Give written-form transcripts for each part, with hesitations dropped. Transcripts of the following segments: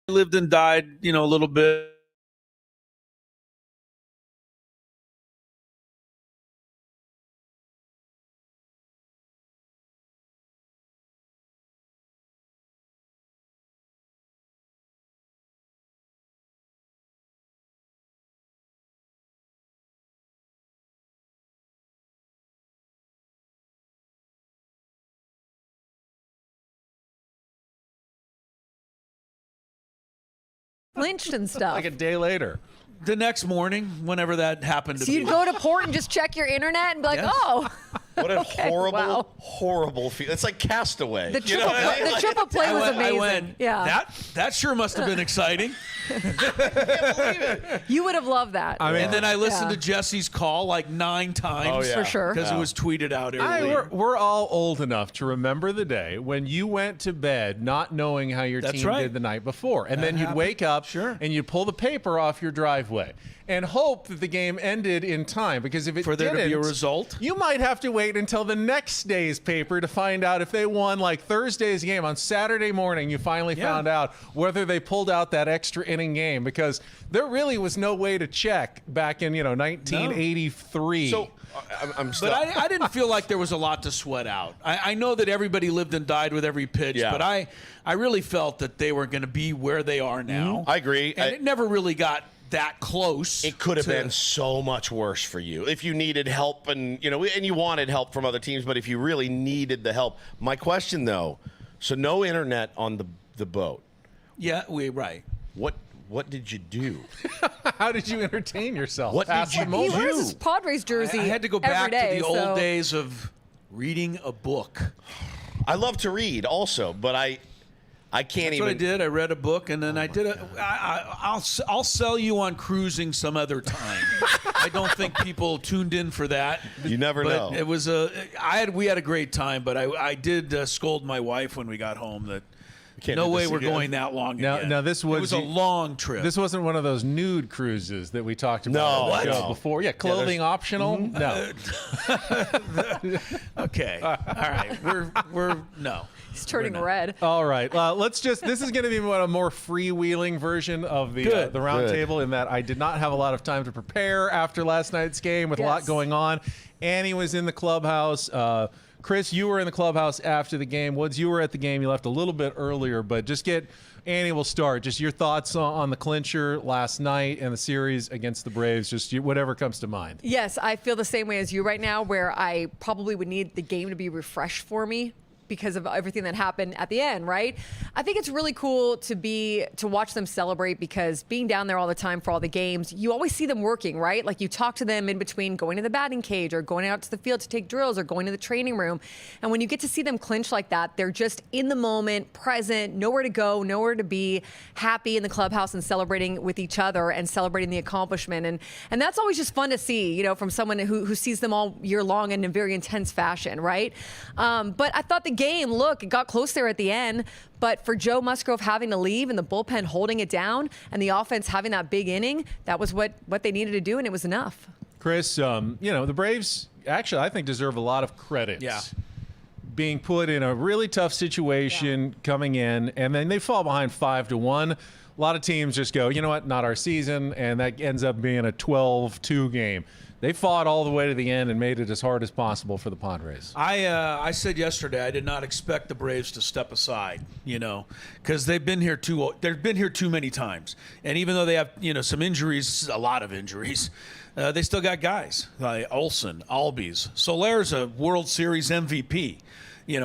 lived and died, a little bit. Lynched and stuff. Like a day later. The next morning, whenever that happened to So be. you'd go to port and just check your internet and be like, Yes. oh. What a Okay, horrible, wow. horrible feel. It's like Castaway. The triple play was amazing. Yeah. That sure must have been exciting. You would have loved that. And then I listened to Jesse's call like 9 times. Oh, yeah. For sure. Because it was tweeted out earlier. We're all old enough to remember the day when you went to bed not knowing how your That's team right. did the night before. And then you'd happened. wake up Sure. and you'd pull the paper off your driveway and hope that the game ended in time. Because if it For there to be a didn't, result. you might have to wait until the next day's paper to find out if they won like Thursday's game. On Saturday morning, you finally found out whether they pulled out that extra inning game, because there really was no way to check back in 1983. So I'm still. But I didn't feel like there was a lot to sweat out. I know that everybody lived and died with every pitch, Yeah. but I really felt that they were going to be where they are now. I agree. And it never really got that close. It could have been so much worse for you if you needed help, and you wanted help from other teams. But if you really needed the help, my question though, so no internet on the boat. Yeah, right. What did you do? How did you entertain yourself? What Pass did you the He moment? wears his Padres jersey I had to go every back day, to the so- old days of reading a book. I love to read also, but I can't That's even. what I did. I read a book, and then I did I'll sell you on cruising some other time. I don't think people tuned in for that. You never But know. it was we had a great time, but I did scold my wife when we got home that Can't no do way this we're again. going that long Now- again. now this it was a long trip. This wasn't one of those nude cruises that we talked about No, on the show no. before. Yeah, clothing optional. No. Okay. All right. We're no. He's turning We're not. red. All right. Let's just. This is going to be a more freewheeling version of the Good. roundtable, in that I did not have a lot of time to prepare after last night's game with a lot Yes. going on. Annie was in the clubhouse. Chris, you were in the clubhouse after the game. Woods, you were at the game. You left a little bit earlier, but just Annie will start. Just your thoughts on the clincher last night and the series against the Braves. Just whatever comes to mind. Yes, I feel the same way as you right now, where I probably would need the game to be refreshed for me because of everything that happened at the end, right? I think it's really cool to watch them celebrate, because being down there all the time for all the games, you always see them working, right? Like you talk to them in between going to the batting cage or going out to the field to take drills or going to the training room. And when you get to see them clinch like that, they're just in the moment, present, nowhere to go, nowhere to be, happy in the clubhouse and celebrating with each other and celebrating the accomplishment. And that's always just fun to see, from someone who sees them all year long in a very intense fashion, right? But I thought the game, look, it got close there at the end, but for Joe Musgrove having to leave and the bullpen holding it down and the offense having that big inning, that was what they needed to do, and it was enough. Chris, the Braves actually, I think, deserve a lot of credit. Yeah. Being put in a really tough situation coming in, and then they fall behind 5-1. A lot of teams just go, you know what, not our season, and that ends up being a 12-2 game. They fought all the way to the end and made it as hard as possible for the Padres. I said yesterday I did not expect the Braves to step aside, because they've been here too many times, and even though they have some injuries, a lot of injuries, they still got guys like Olsen, Albies, Soler's a World Series MVP,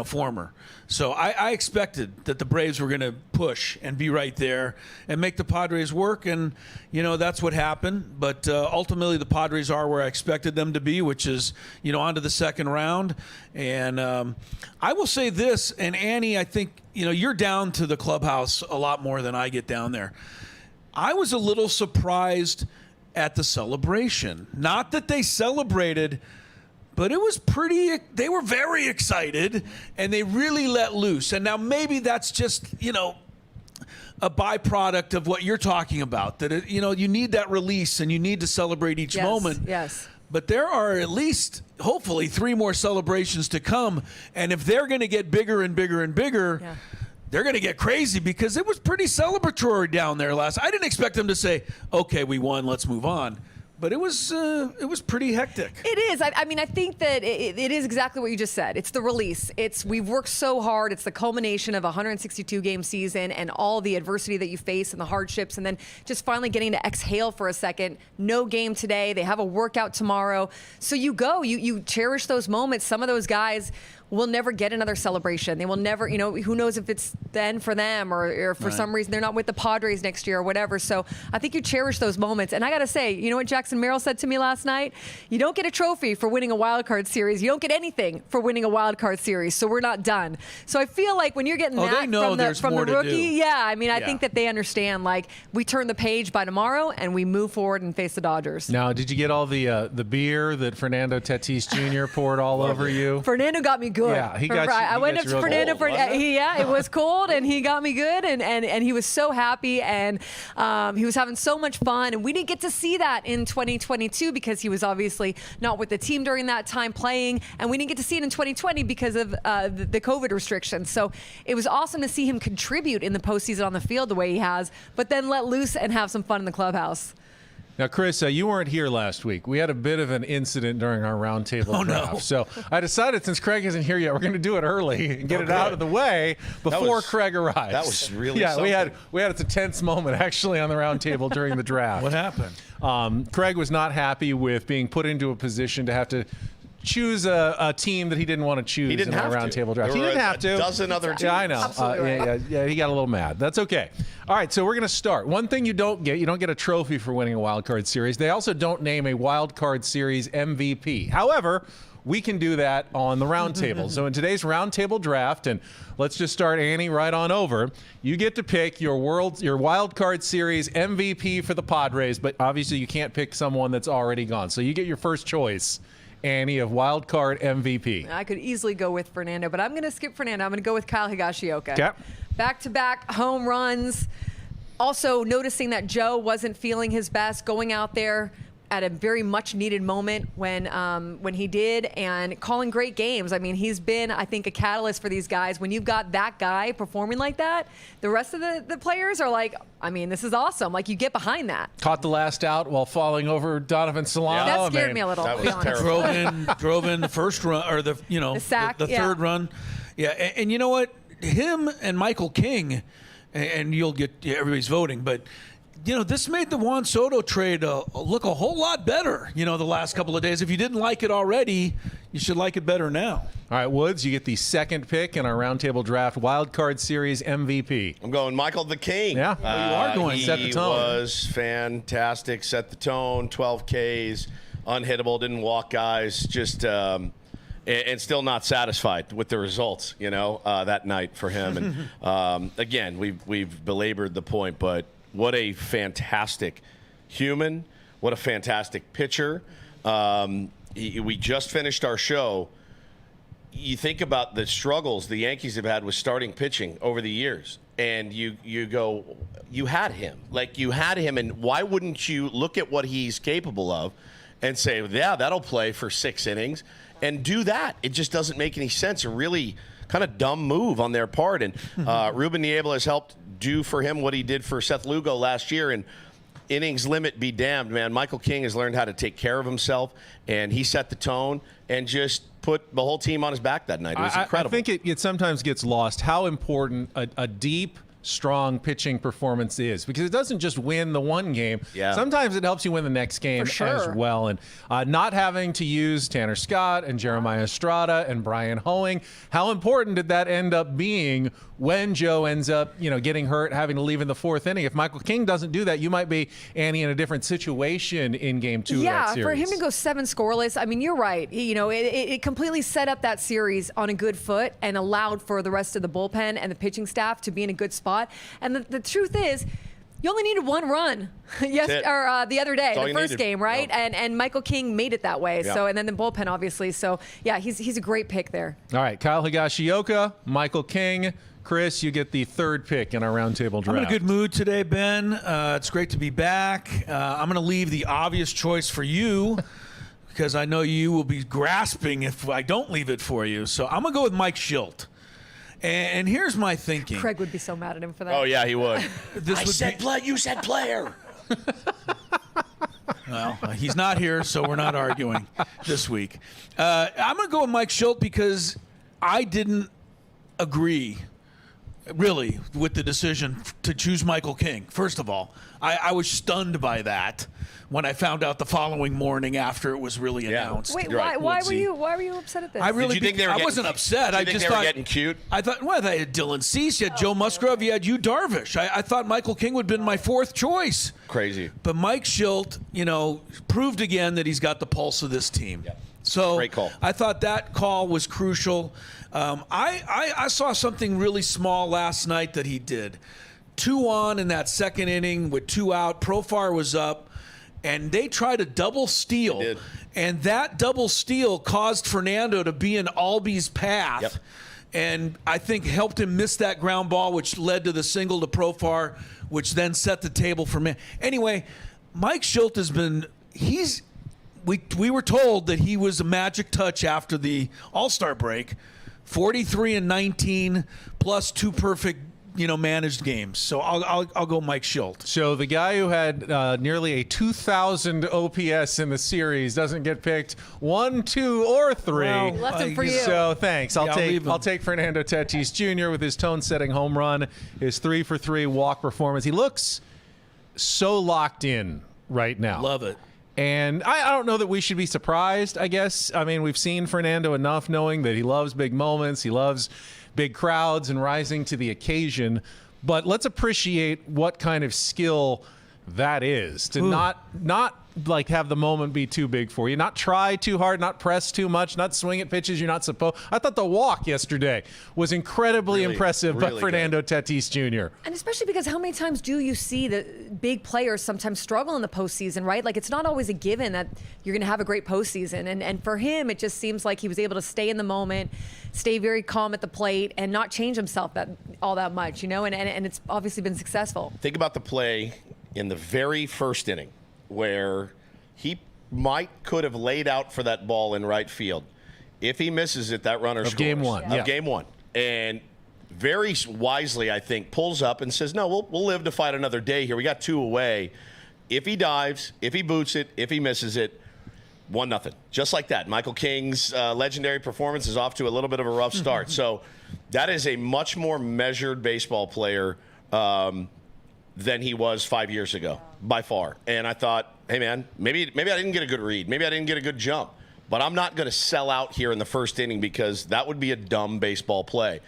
former. So I expected that the Braves were going to push and be right there and make the Padres work, and that's what happened. But ultimately, the Padres are where I expected them to be, which is on to the second round. And I will say this, and Annie, I think you're down to the clubhouse a lot more than I get down there. I was a little surprised at the celebration. Not that they celebrated, but it was they were very excited, and they really let loose. And now maybe that's just, a byproduct of what you're talking about, that, you need that release and you need to celebrate each moment. Yes. But there are at least, hopefully, 3 more celebrations to come. And if they're going to get bigger and bigger and bigger, they're going to get crazy because it was pretty celebratory down there last. I didn't expect them to say, "Okay, we won, let's move on." But it was pretty hectic. It is. I mean, I think that it is exactly what you just said. It's the release. We've worked so hard. It's the culmination of a 162-game season and all the adversity that you face and the hardships, and then just finally getting to exhale for a second. No game today. They have a workout tomorrow. So you cherish those moments. Some of those guys will never get another celebration. They will never, who knows if it's then for them or for some reason they're not with the Padres next year or whatever. So I think you cherish those moments. And I got to say, you know what Jackson Merrill said to me last night? You don't get a trophy for winning a wild card series. You don't get anything for winning a wild card series. So we're not done. So I feel like when you're getting that from the rookie, I think that they understand, like, we turn the page by tomorrow and we move forward and face the Dodgers. Now, did you get all the beer that Fernando Tatis Jr. poured all over you? Fernando got me good. Yeah, he got you. I went up to Fernando. It was cold, and he got me good, and he was so happy, and he was having so much fun. And we didn't get to see that in 2022 because he was obviously not with the team during that time playing, and we didn't get to see it in 2020 because of the COVID restrictions. So it was awesome to see him contribute in the postseason on the field the way he has, but then let loose and have some fun in the clubhouse. Now, Chris, you weren't here last week. We had a bit of an incident during our roundtable draft. No. So I decided, since Craig isn't here yet, we're going to do it early and get it out of the way before Craig arrives. That was really something. we had a tense moment, actually, on the roundtable during the draft. What happened? Craig was not happy with being put into a position to have to choose a team that he didn't want to choose in the roundtable draft. He didn't have to. A dozen other teams. Yeah, I know. Yeah, he got a little mad. That's okay. All right, so we're going to start. One thing you don't get a trophy for winning a wild card series. They also don't name a wild card series MVP. However, we can do that on the roundtable. So in today's roundtable draft, and let's just start, Annie, right on over. You get to pick your wild card series MVP for the Padres, but obviously you can't pick someone that's already gone. So you get your first choice, Annie, of wild card MVP. I could easily go with Fernando, but I'm going to skip Fernando. I'm going to go with Kyle Higashioka. Okay. Back-to-back home runs. Also noticing that Joe wasn't feeling his best, going out there at a very much needed moment when he did, and calling great games. I mean, he's been, I think, a catalyst for these guys. When you've got that guy performing like that, the rest of the players are like, I mean, this is awesome. Like, you get behind that. Caught the last out while falling over Donovan Solano. That scared me a little. That was terrible. Drove in the first run, or the sack, the third run. Yeah, and you know what? Him and Michael King, and you'll get everybody's voting, but this made the Juan Soto trade look a whole lot better, the last couple of days. If you didn't like it already, you should like it better now. All right, Woods, you get the second pick in our roundtable draft wild card series MVP. I'm going Michael the King. Yeah, you are going to set the tone. He was fantastic. Set the tone. 12 Ks, unhittable, didn't walk guys. Just and still not satisfied with the results. That night for him. And again, we've belabored the point, but what a fantastic human. What a fantastic pitcher. We just finished our show. You think about the struggles the Yankees have had with starting pitching over the years, and you go, you had him. Like, you had him, and why wouldn't you look at what he's capable of and say, yeah, that'll play for 6 innings, and do that? It just doesn't make any sense. A really kind of dumb move on their part. And Ruben Niebla has helped do for him what he did for Seth Lugo last year. And innings limit be damned, man. Michael King has learned how to take care of himself, and he set the tone and just put the whole team on his back that night. It was incredible. I think it sometimes gets lost how important a deep, strong pitching performance is, because it doesn't just win the one game. Yeah. Sometimes it helps you win the next game as well. And not having to use Tanner Scott and Jeremiah Estrada and Brian Hoeing, how important did that end up being when Joe ends up, getting hurt, having to leave in the 4th inning? If Michael King doesn't do that, you might be, Annie, in a different situation in Game 2 of that series. Yeah, for him to go 7 scoreless, I mean, you're right. It completely set up that series on a good foot and allowed for the rest of the bullpen and the pitching staff to be in a good spot. And the truth is, you only needed 1 run the other day, the first game, right? Yep. And Michael King made it that way. Yep. So, and then the bullpen, obviously. So, yeah, he's a great pick there. All right, Kyle Higashioka, Michael King. Chris, you get the third pick in our roundtable draft. I'm in a good mood today, Ben. It's great to be back. I'm going to leave the obvious choice for you because I know you will be grasping if I don't leave it for you. So I'm going to go with Mike Schilt. And here's my thinking. Craig would be so mad at him for that. Oh yeah, he would. This would be, you said player. well, he's not here, so we're not arguing this week. I'm going to go with Mike Schilt because I didn't agree, really, with the decision to choose Michael King. First of all, I was stunned by that when I found out the following morning after it was really announced. Wait, You're right, why were Woodsy. you upset at this? I really Did you think they were I getting- wasn't upset. Did you I think just they were thought getting cute? I thought, well, they had Dylan Cease, you had Joe Musgrove, you had Yu Darvish. I thought Michael King would have been my fourth choice. Crazy. But Mike Schilt, proved again that he's got the pulse of this team. Yep. So Great call. I thought that call was crucial. I saw something really small last night that he did. 2 on in that second inning with 2 out. Profar was up, and they tried a double steal. They did. And that double steal caused Fernando to be in Albies' path. Yep. And I think helped him miss that ground ball, which led to the single to Profar, which then set the table for me. Anyway, Mike Schilt has been we were told that he was a magic touch after the All-Star break, 43 and 19 plus 2 perfect managed games. So I'll go Mike Schilt. So the guy who had nearly a 2,000 OPS in the series doesn't get picked 1, 2, or 3. Well, Left him for you. So thanks. Yeah, I'll leave him. I'll take Fernando Tatis Jr. with his tone-setting home run, his 3-for-3 walk performance. He looks so locked in right now. Love it. And I don't know that we should be surprised, I guess. I mean, we've seen Fernando enough knowing that he loves big moments. He loves big crowds and rising to the occasion. But let's appreciate what kind of skill that is to not like have the moment be too big for you, not try too hard, not press too much, not swing at pitches you're not supposed. I thought the walk yesterday was incredibly impressive by really Fernando Tatis Jr. And especially because how many times do you see that big players sometimes struggle in the postseason, right? Like, it's not always a given that you're going to have a great postseason. And for him, it just seems like he was able to stay in the moment, stay very calm at the plate, and not change himself all that much, and it's obviously been successful. Think about the play in the very first inning where he could have laid out for that ball in right field. If he misses it, that runner scores. Game one, yeah. Of game one. And very wisely, I think, pulls up and says, no, we'll live to fight another day here. We got 2 away. If he dives, if he boots it, if he misses it, 1-0. Just like that. Michael King's legendary performance is off to a little bit of a rough start. So that is a much more measured baseball player than he was 5 years ago, by far. And I thought, hey, man, maybe I didn't get a good read. Maybe I didn't get a good jump. But I'm not going to sell out here in the first inning because that would be a dumb baseball play.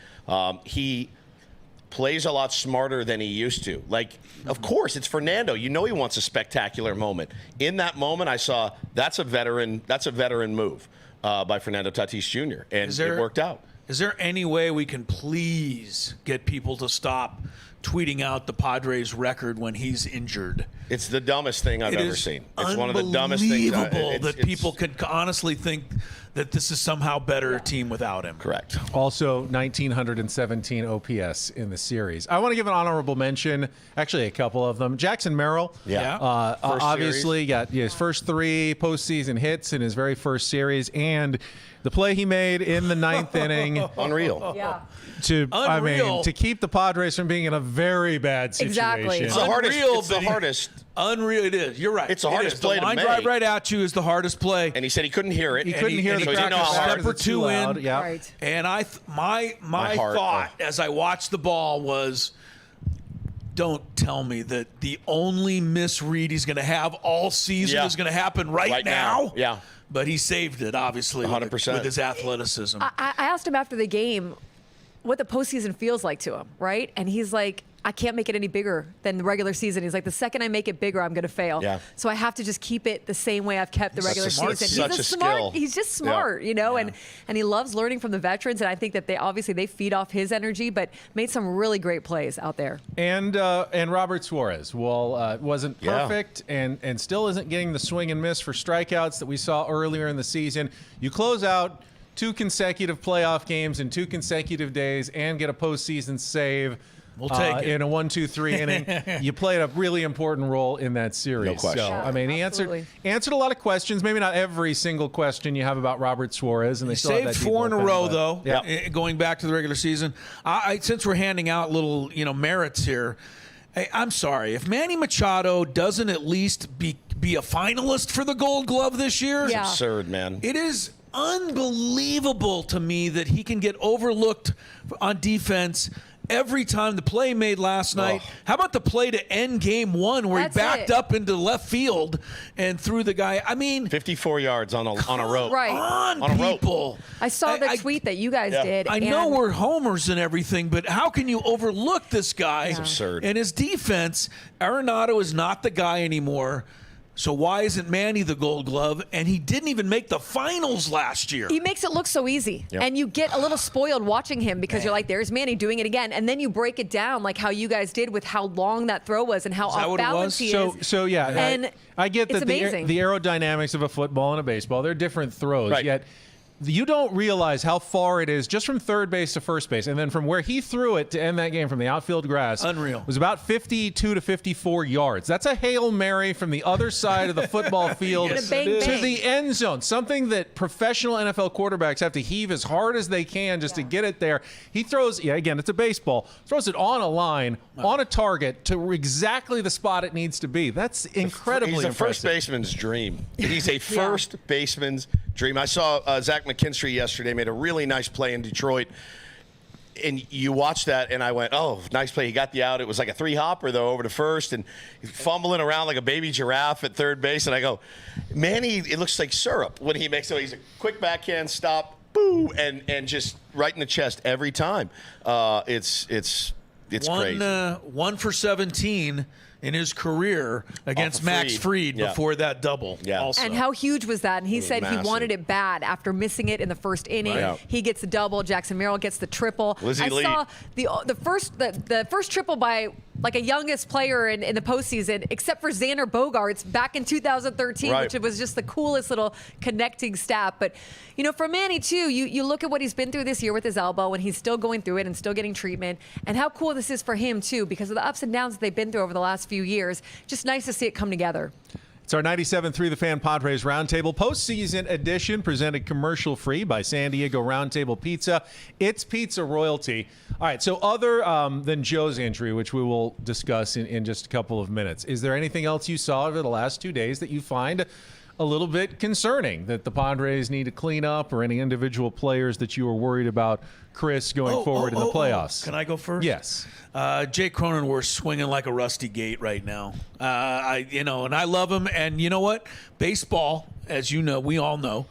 He plays a lot smarter than he used to. Like, of course, it's Fernando. He wants a spectacular moment. In that moment, I saw that's a veteran move by Fernando Tatis Jr., and it worked out. Is there any way we can please get people to stop tweeting out the Padres record when he's injured? It's the dumbest thing I've ever seen. It's one of the dumbest things. Unbelievable that people could honestly think that this is somehow better team without him. Correct. Also, 1,917 OPS in the series. I want to give an honorable mention, actually a couple of them. Jackson Merrill. Yeah. Obviously got his first 3 postseason hits in his very first series, and the play he made in the 9th inning Unreal. Yeah. to keep the Padres from being in a very bad situation. Exactly. It's the hardest. Unreal, It's the but hardest. Unreal, it is. You're right. It's the It hardest is. play the to line make. drive right at you is the hardest play. And he said he couldn't hear it. He couldn't hear the so he didn't know how crackers hard. Step or It's 2 too loud. in. Yeah. Right. And my heart, thought as I watched the ball was, don't tell me that the only misread he's going to have all season Yeah. is going to happen right now. Yeah. But he saved it, obviously, 100%. with his athleticism. I asked him after the game what the postseason feels like to him, right? And he's like, I can't make it any bigger than the regular season. He's like, the second I make it bigger, I'm going to fail. Yeah. So I have to just keep it the same way I've kept the regular smart- season. such a smart. skill. He's just smart, and he loves learning from the veterans. And I think that they feed off his energy, but made some really great plays out there. And Robert Suarez, wasn't Yeah. perfect and still isn't getting the swing and miss for strikeouts that we saw earlier in the season. You close out 2 consecutive playoff games in 2 consecutive days and get a postseason save. We'll take it. In a 1-2-3 inning. You played a really important role in that series. No question. So, Yeah, I mean, he absolutely. answered a lot of questions. Maybe not every single question you have about Robert Suarez. And they still have Saved that deep 4 in a bullpen, row, but- though. Yeah. Going back to the regular season, since we're handing out little, merits here, I'm sorry if Manny Machado doesn't at least be a finalist for the Gold Glove this year. Yeah. Absurd, man. It is unbelievable to me that he can get overlooked on defense every time. The play made last night. How about the play to end game 1 where That's he backed it. up into left field and threw the guy? I mean, 54 yards on a rope. Right. on On a rope. people. I saw the tweet that you guys did. I and know we're homers and everything, but how can you overlook this guy? It's absurd. And his defense, Arenado is not the guy anymore. So why isn't Manny the Gold Glove? And he didn't even make the finals last year. He makes it look so easy. Yep. And you get a little spoiled watching him because you're like, there's Manny doing it again. And then you break it down like how you guys did with how long that throw was and how that off what it balance was? he is. So yeah, And I get it's that the amazing. aerodynamics of a football and a baseball, they're different throws. Right. Yet you don't realize how far it is just from third base to first base. And then from where he threw it to end that game from the outfield grass. Unreal. Was about 52 to 54 yards. That's a Hail Mary from the other side of the football field Yes, bang, it is. to bang. the end zone. Something that professional NFL quarterbacks have to heave as hard as they can just to get it there. He throws, again, it's a baseball, throws it on a line, on a target to exactly the spot it needs to be. That's incredibly He's a impressive. first baseman's dream. He's a first baseman's dream. I saw Zach McKinstry yesterday made a really nice play in Detroit. And you watch that, and I went, oh, nice play. He got the out. It was like a 3-hopper, though, over to first, and he's fumbling around like a baby giraffe at third base. And I go, Manny, it looks like syrup when he makes it. He's a quick backhand stop, boo, and just right in the chest every time. It's crazy. 1 for 17 in his career against of Max Fried. Fried Yeah. before that double. Yeah. Also. And how huge was that? And he said he massive. wanted it bad after missing it in the first inning. Right. He gets the double. Jackson Merrill gets the triple. Lizzie I Lee. saw the first triple by like a youngest player in the postseason, except for Xander Bogaerts back in 2013, Right. which was just the coolest little connecting stat. But for Manny too, you look at what he's been through this year with his elbow, and he's still going through it and still getting treatment. And how cool this is for him too, because of the ups and downs that they've been through over the last few years. Just nice to see it come together. It's our 97.3 The Fan Padres Roundtable postseason edition, presented commercial-free by San Diego Roundtable Pizza. It's pizza royalty. All right, so other than Joe's injury, which we will discuss in just a couple of minutes, is there anything else you saw over the last 2 days that you find a little bit concerning that the Padres need to clean up, or any individual players that you were worried about, Chris, going forward in the playoffs? Can I go first? Yes. Jake Cronenworth's swinging like a rusty gate right now. And I love him. And you know what? Baseball, as you know, we all know,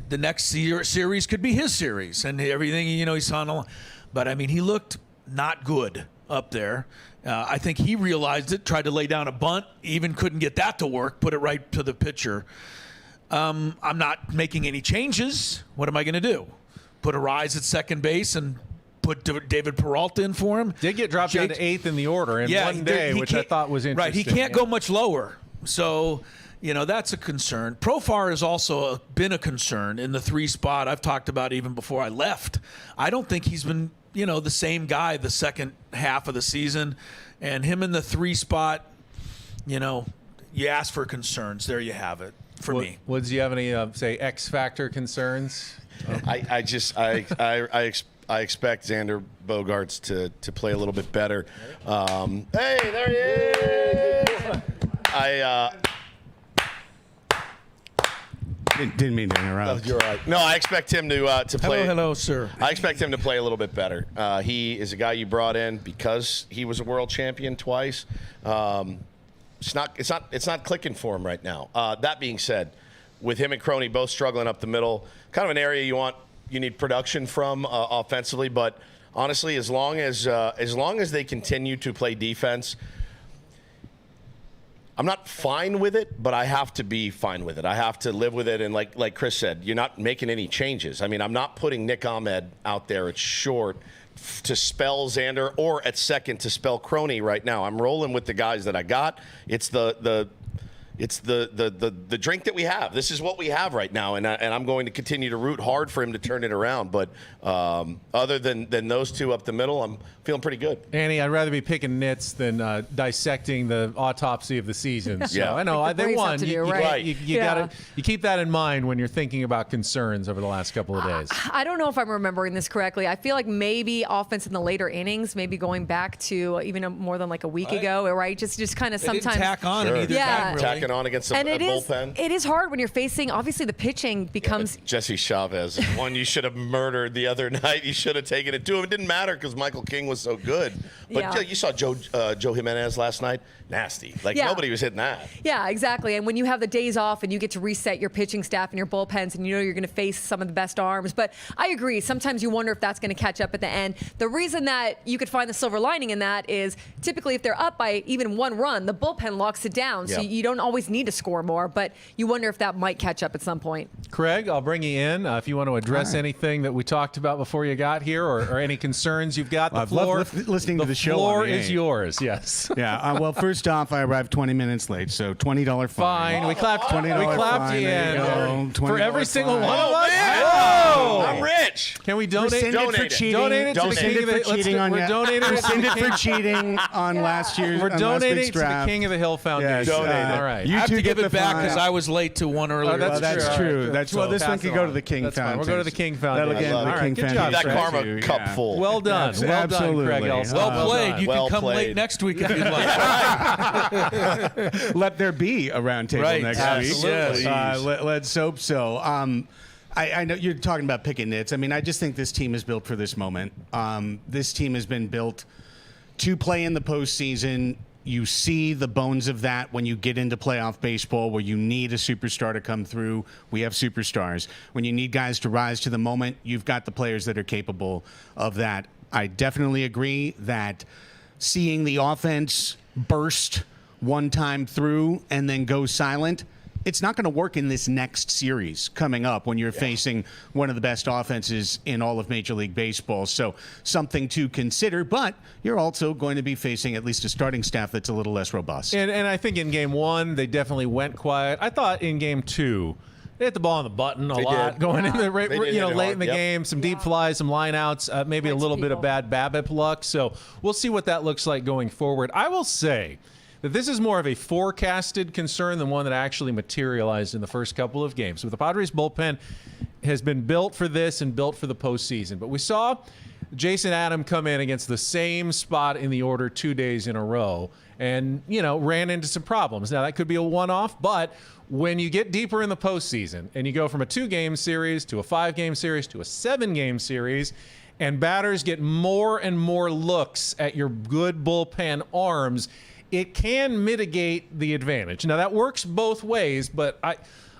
the next series could be his series, and everything. He's on. But I mean, he looked not good up there. I think he realized it. Tried to lay down a bunt, even couldn't get that to work. Put it right to the pitcher. I'm not making any changes. What am I going to do? Put a rise at second base and put David Peralta in for him. Did get dropped down to 8th in the order in one day, which I thought was interesting. Right, he can't go much lower. So, that's a concern. Profar has also been a concern in the 3 spot. I've talked about even before I left. I don't think he's been, the same guy the second half of the season. And him in the 3 spot, you ask for concerns. There you have it for me. Woods, do you have any, say, X factor concerns? I expect Xander Bogaerts to play a little bit better. Hey, there he is. Didn't mean to interrupt. You're right. No, I expect him to play. Hello, sir. I expect him to play a little bit better. He is a guy you brought in because he was a world champion twice. It's not clicking for him right now. That being said, with him and Crony both struggling up the middle, kind of an area you need production from offensively. But honestly, as long as they continue to play defense, I'm not fine with it, but I have to be fine with it. I have to live with it. And like Chris said, you're not making any changes. I mean, I'm not putting Nick Ahmed out there at short to spell Xander, or at second to spell Crony right now. I'm rolling with the guys that I got. It's the it's the drink that we have. This is what we have right now, and I'm going to continue to root hard for him to turn it around. But other than those two up the middle, I'm feeling pretty good. Annie, I'd rather be picking nits than dissecting the autopsy of the season. So Yeah. I know Like the they Braves have won. to do, You right? gotta keep that in mind when you're thinking about concerns over the last couple of days. I don't know if I'm remembering this correctly. I feel like maybe offense in the later innings, maybe going back to even more than like a week ago, right? Just kind of They didn't sometimes tack on in Sure. either Yeah. time, really. Tacking on against a bullpen. It is hard when you're facing. Obviously, the pitching becomes. Jesse Chavez, one you should have murdered the other night. You should have taken it to him. It didn't matter because Michael King was so good. But Yeah. you saw Joe Jimenez last night. Nasty. Like Yeah. nobody was hitting that. Yeah, exactly. And when you have the days off and you get to reset your pitching staff and your bullpens, and you know you're going to face some of the best arms. But I agree. Sometimes you wonder if that's going to catch up at the end. The reason that you could find the silver lining in that is typically if they're up by even one run, the bullpen locks it down. So Yeah. you don't always need to score more. But you wonder if that might catch up at some point. Craig, I'll bring you in if you want to address anything that we talked about before you got here, or any concerns you've got. I've loved listening to the show on floor the is air. yours. Yes. Yeah. Well, first off, I arrived 20 minutes late, so $20 fine. Fine. We clapped. $20 We clapped fine. you There you go. in $20 for every single fine. one of us. man! Whoa! I'm rich. Can we donate? Rescinded Donate for it. cheating. Donate it to the Donate king it of the. for let's cheating do- on we're ya. donating it to the Rescinded king. for cheating on last year's. We're on last donating week's it to the draft. King of the Hill Foundation. Yes, Donate it. All right. You I have two to get give the it back fine. because I was late to one earlier. that's Well, that's true. true. All right. That's So well. This pass one it can go on. to the King That's fine. Foundation. We'll go to the King That'll Foundation. get All the right. King Good job, Foundation. That Craig. karma too, cup yeah. full. Well done. Abs- Well done, Craig absolutely. Elson. Well played. You Well can come played. late next week if you'd like. Let there be a round table Right, next absolutely. week. Let's hope so. I know you're talking about picking nits. I mean, I just think this team is built for this moment. This team has been built to play in the postseason. You see the bones of that when you get into playoff baseball, where you need a superstar to come through. We have superstars. When you need guys to rise to the moment, you've got the players that are capable of that. I definitely agree that seeing the offense burst one time through and then go silent, it's not going to work in this next series coming up when you're facing one of the best offenses in all of Major League Baseball. So something to consider, but you're also going to be facing at least a starting staff that's a little less robust. And I think in game one, they definitely went quiet. I thought in game two, they hit the ball on the button a lot did. going in the They did hit it late hard. in the Yep. game. Some deep flies, some line outs, maybe a little bit of people. bad BABIP luck. So we'll see what that looks like going forward. I will say that this is more of a forecasted concern than one that actually materialized in the first couple of games. So the Padres bullpen has been built for this and built for the postseason. But we saw Jason Adam come in against the same spot in the order 2 days in a row and, ran into some problems. Now, that could be a one-off, but when you get deeper in the postseason and you go from a 2-game series to a 5-game series to a 7-game series, and batters get more and more looks at your good bullpen arms, it can mitigate the advantage. Now, that works both ways, but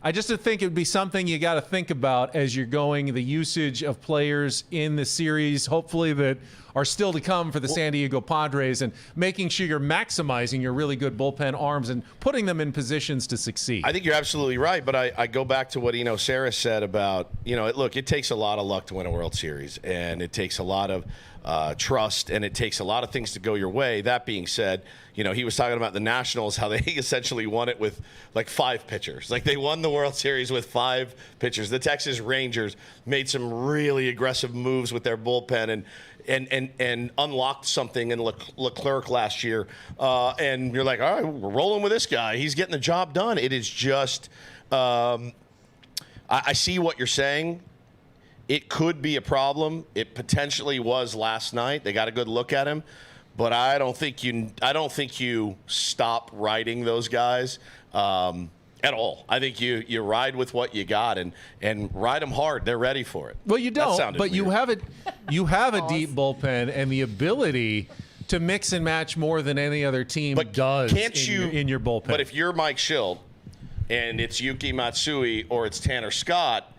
I just think it would be something you got to think about as you're going the usage of players in the series, hopefully that are still to come for the San Diego Padres, and making sure you're maximizing your really good bullpen arms and putting them in positions to succeed. I think you're absolutely right, but I go back to what Sarah said about, look, it takes a lot of luck to win a World Series, and it takes a lot of trust, and it takes a lot of things to go your way. That being said, he was talking about the Nationals, how they essentially won it with like 5 pitchers. Like they won the World Series with 5 pitchers. The Texas Rangers made some really aggressive moves with their bullpen and unlocked something in Leclerc last year. And you're like, all right, we're rolling with this guy. He's getting the job done. It is just, I see what you're saying. It could be a problem. It potentially was last night. They got a good look at him, but I don't think you stop riding those guys at all. I think you ride with what you got and ride them hard. They're ready for it. Well, you That don't, sounded but you weird. have a deep bullpen and the ability to mix and match more than any other team does in your bullpen. But if you're Mike Schilt and it's Yuki Matsui or it's Tanner Scott,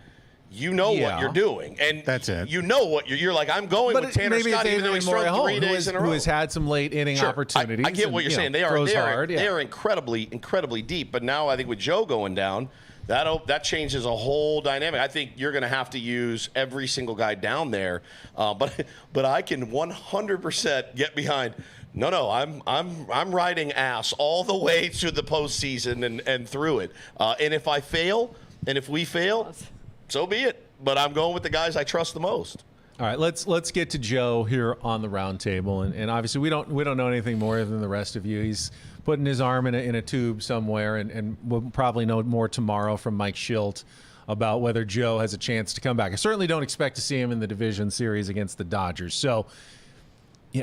you know what you're doing, and That's it. You know what you're like. I'm going with Tanner maybe Scott, it's even though he's Adrian thrown 3 Morejon, days in a row. who has had some late inning Sure. opportunities. I get what and, you're saying. They throws are hard. they are incredibly deep. But now I think with Joe going down, that changes a whole dynamic. I think you're going to have to use every single guy down there. But I can 100% get behind No, I'm riding ass all the way through the postseason and through it. And if I fail, and if we fail, so be it. But I'm going with the guys I trust the most. All right, let's get to Joe here on the roundtable, and obviously we don't know anything more than the rest of you. He's putting his arm in a tube somewhere, and we'll probably know more tomorrow from Mike Schilt about whether Joe has a chance to come back. I certainly don't expect to see him in the division series against the Dodgers. So,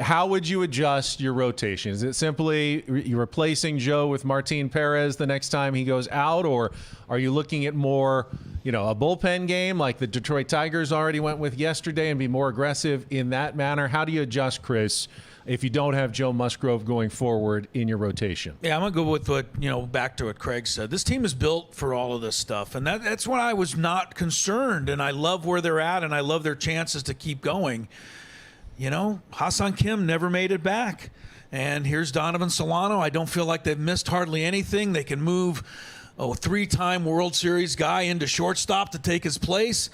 how would you adjust your rotation? Is it simply you're replacing Joe with Martin Perez the next time he goes out, or are you looking at more, a bullpen game like the Detroit Tigers already went with yesterday and be more aggressive in that manner? How do you adjust, Chris, if you don't have Joe Musgrove going forward in your rotation? Yeah, I'm going to go with what, back to what Craig said. This team is built for all of this stuff, and that's why I was not concerned, and I love where they're at, and I love their chances to keep going. Hassan Kim never made it back. And here's Donovan Solano. I don't feel like they've missed hardly anything. They can move a 3-time World Series guy into shortstop to take his place.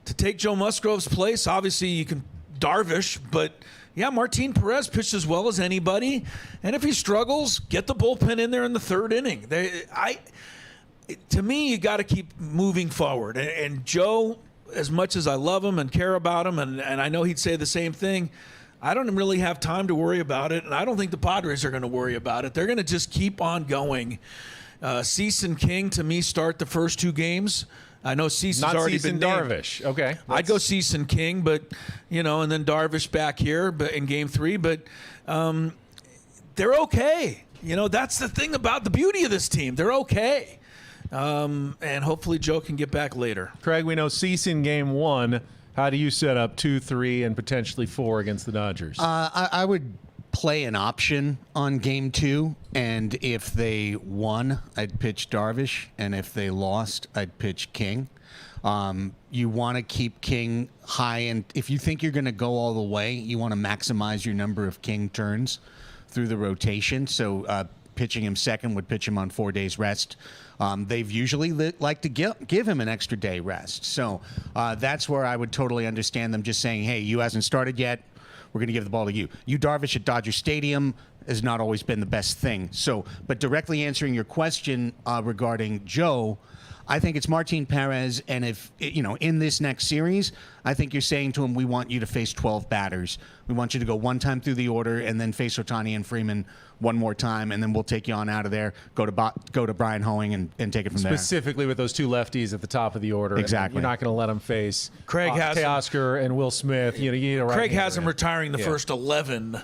To take Joe Musgrove's place, obviously you can Darvish, but yeah, Martin Perez pitched as well as anybody. And if he struggles, get the bullpen in there in the third inning. To me, you got to keep moving forward. And Joe, as much as I love him and care about him, and I know he'd say the same thing, I don't really have time to worry about it, and I don't think the Padres are going to worry about it. They're going to just keep on going. Cease and King, to me, start the first 2 games. I know Cease has already been named. Darvish. Okay. I'd go Cease and King, but, and then Darvish back here but in Game 3. But they're okay. That's the thing about the beauty of this team. They're okay. And hopefully Joe can get back later. Craig, we know Cease in Game 1. How do you set up 2, 3, and potentially 4 against the Dodgers? I would play an option on Game 2, and if they won, I'd pitch Darvish, and if they lost, I'd pitch King. You want to keep King high, and if you think you're going to go all the way, you want to maximize your number of King turns through the rotation. So pitching him second would pitch him on 4 days rest. They've usually like to give him an extra day rest. So that's where I would totally understand them just saying, hey, you hasn't started yet. We're going to give the ball to you. You Darvish at Dodger Stadium has not always been the best thing. So, but directly answering your question regarding Joe, I think it's Martin Perez, and if, in this next series, I think you're saying to him, we want you to face 12 batters. We want you to go one time through the order and then face Ohtani and Freeman one more time, and then we'll take you on out of there, go to Brian Hoeing and take it from there. Specifically with those 2 lefties at the top of the order. Exactly. You're not going to let them face Craig Teoscar and Will Smith. You need a right Craig has him hander. retiring the first 11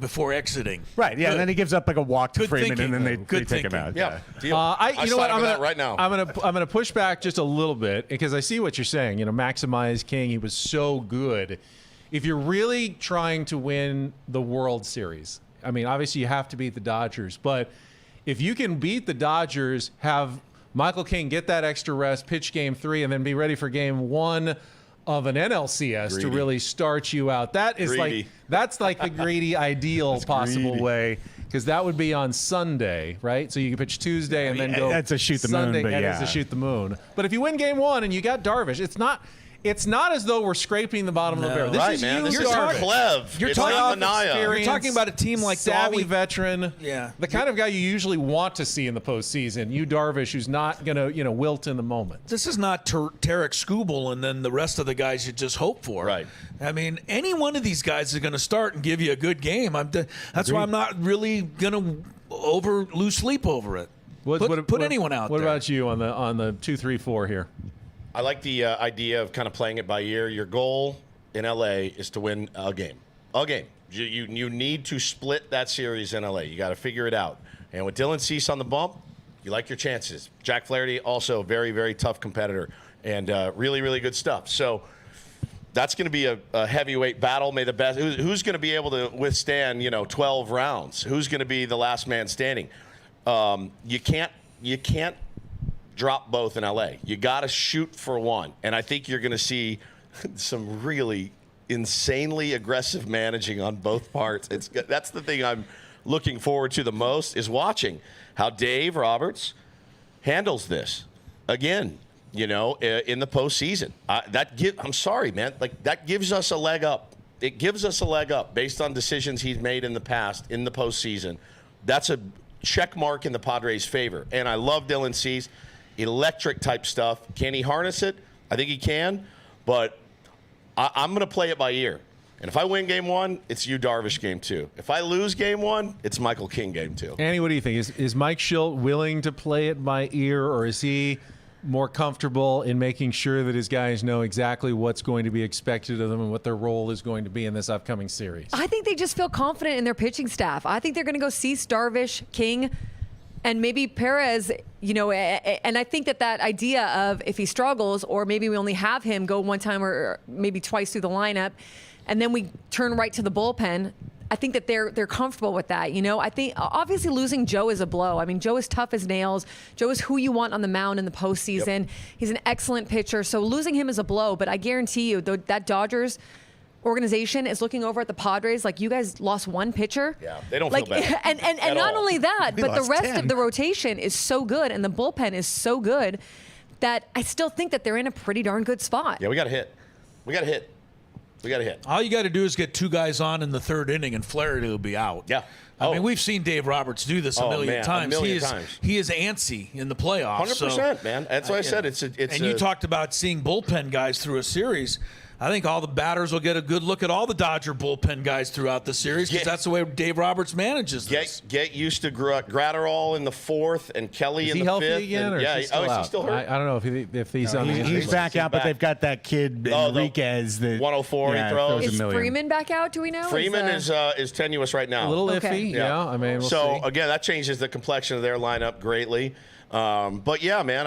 before exiting. Right, yeah, and then he gives up like a walk to Good Freeman, thinking. and then they Good take him thinking. out. Yeah. Deal. You know what? I'm gonna right now. I'm gonna push back just a little bit because I see what you're saying. Maximize King. He was so good. If you're really trying to win the World Series, I mean, obviously you have to beat the Dodgers, but if you can beat the Dodgers, have Michael King get that extra rest, pitch Game 3, and then be ready for Game 1 of an NLCS to really start you out. That's like the greedy ideal possible way, because that would be on Sunday, right? So you can pitch Tuesday and then go. That's a shoot the Sunday, moon, but It's a shoot the moon. But if you win Game 1 and you got Darvish, it's not as though we're scraping the bottom of the barrel. This Right, is man. you, This is Darvish. Clev. You're It's talking not about Mania. You're talking about a team like savvy Dolly. veteran. Yeah. The kind of guy you usually want to see in the postseason. You Darvish, who's not going to wilt in the moment. This is not Tarek Skubal and then the rest of the guys you just hope for. Right. I mean, any one of these guys is going to start and give you a good game. That's why I'm not really going to lose sleep over it. Put anyone out there. What about you on the 2, 3, 4 here? I like the idea of kind of playing it by ear. Your goal in LA is to win a game. A game. You need to split that series in LA. You got to figure it out. And with Dylan Cease on the bump, you like your chances. Jack Flaherty, also very, very tough competitor and really, really good stuff. So that's going to be a heavyweight battle. May the best. Who's going to be able to withstand 12 rounds? Who's going to be the last man standing? You can't drop both in LA. You got to shoot for one. And I think you're going to see some really insanely aggressive managing on both parts. That's the thing I'm looking forward to the most, is watching how Dave Roberts handles this again, in the postseason. I'm sorry, man. Like, that gives us a leg up it gives us a leg up based on decisions he's made in the past in the postseason. That's a check mark in the Padres' favor. And I love Dylan Cease, electric type stuff. Can he harness it? I think he can, but I'm going to play it by ear. And if I win game 1, it's Yu Darvish game 2. If I lose game 1, it's Michael King game 2. Annie, what do you think? Is Mike Schilt willing to play it by ear, or is he more comfortable in making sure that his guys know exactly what's going to be expected of them and what their role is going to be in this upcoming series? I think they just feel confident in their pitching staff. I think they're going to go Cease, Darvish, King, and maybe Perez, and I think that idea of if he struggles, or maybe we only have him go one time or maybe twice through the lineup, and then we turn right to the bullpen, I think that they're comfortable with that. I think obviously losing Joe is a blow. I mean, Joe is tough as nails. Joe is who you want on the mound in the postseason. Yep. He's an excellent pitcher. So losing him is a blow, but I guarantee you that Dodgers organization is looking over at the Padres like, you guys lost one pitcher. Yeah, they don't feel bad. And not only that, but the rest 10. of the rotation is so good and the bullpen is so good that I still think that they're in a pretty darn good spot. Yeah, we got to hit. We got to hit. All you got to do is get 2 guys on in the 3rd inning, and Flaherty will be out. Yeah. I mean, we've seen Dave Roberts do this a million times. He is antsy in the playoffs. 100%, man. That's why I said it's. You talked about seeing bullpen guys through a series. I think all the batters will get a good look at all the Dodger bullpen guys throughout the series, because that's the way Dave Roberts manages this. Get used to Gratterall in the 4th and Kelly in the 5th. Is he healthy again, or is he still is out? he still hurt? I don't know if he's on the injury He's list. back out, but they've got that kid Enriquez. That 104 he throws. Is Freeman back out? Do we know? Freeman is tenuous right now. A little Okay. iffy, yeah. I mean, we'll so see. again, that changes the complexion of their lineup greatly. But yeah, man.